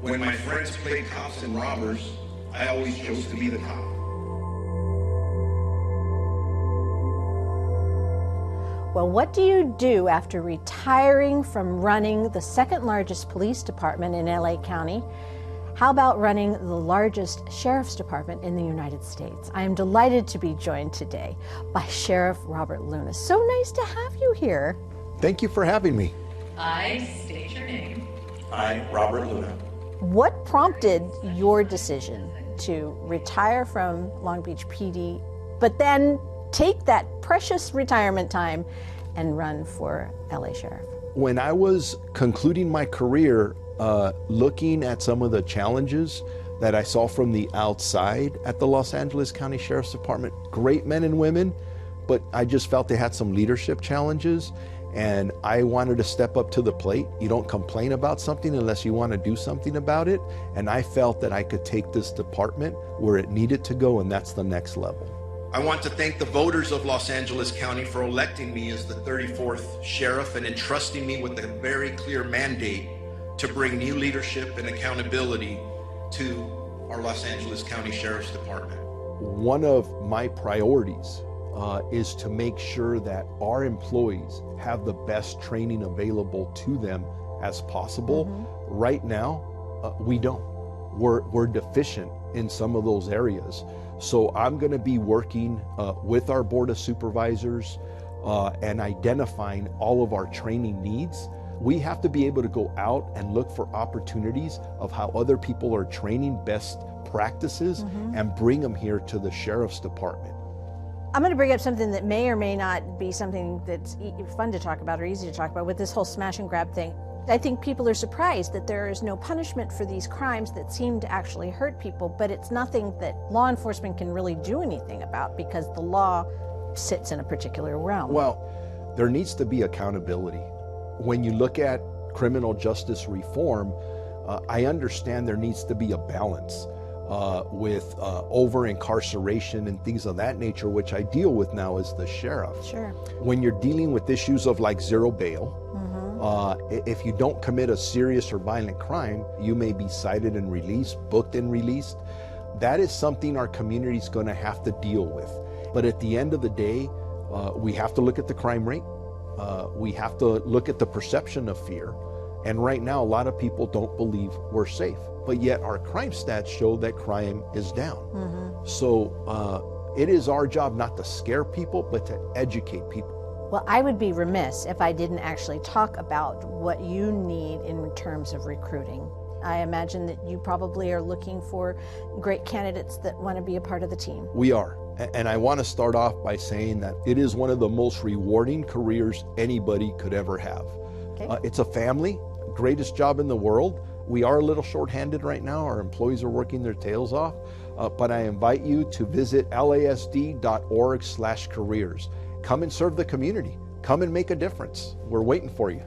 When my friends played cops and robbers, I always chose to be the cop. Well, what do you do after retiring from running the second largest police department in LA County? How about running the largest sheriff's department in the United States? I am delighted to be joined today by Sheriff Robert Luna. So nice to have you here. Thank you for having me. I state your name. I, Robert Luna. What prompted your decision to retire from Long Beach PD, but then take that precious retirement time and run for LA Sheriff? When I was concluding my career, looking at some of the challenges that I saw from the outside at the Los Angeles County Sheriff's Department, great men and women, but I just felt they had some leadership challenges, and I wanted to step up to the plate. You don't complain about something unless you want to do something about it, and I felt that I could take this department where it needed to go, and that's the next level. I want to thank the voters of Los Angeles County for electing me as the 34th sheriff and entrusting me with a very clear mandate to bring new leadership and accountability to our Los Angeles County Sheriff's Department. One of my priorities is to make sure that our employees have the best training available to them as possible. Right now, we don't. We're deficient in some of those areas. So I'm going to be working with our Board of Supervisors and identifying all of our training needs. We have to be able to go out and look for opportunities of how other people are training best practices and bring them here to the Sheriff's Department. I'm going to bring up something that may or may not be something that's fun to talk about or easy to talk about with this whole smash and grab thing. I think people are surprised that there is no punishment for these crimes that seem to actually hurt people, but it's nothing that law enforcement can really do anything about because the law sits in a particular realm. Well, there needs to be accountability. When you look at criminal justice reform, I understand there needs to be a balance with over-incarceration and things of that nature, which I deal with now as the sheriff. Sure. When you're dealing with issues of like zero bail, if you don't commit a serious or violent crime, you may be cited and released, booked and released. That is something our community is going to have to deal with. But at the end of the day, we have to look at the crime rate. We have to look at the perception of fear. And right now, a lot of people don't believe we're safe. But yet our crime stats show that crime is down. So it is our job not to scare people, but to educate people. Well, I would be remiss if I didn't actually talk about what you need in terms of recruiting. I imagine that you probably are looking for great candidates that want to be a part of the team. We are. And I want to start off by saying that it is one of the most rewarding careers anybody could ever have. Okay. It's a family, greatest job in the world. We are a little short-handed right now. Our employees are working their tails off. But I invite you to visit lasd.org/careers. Come and serve the community. Come and make a difference. We're waiting for you.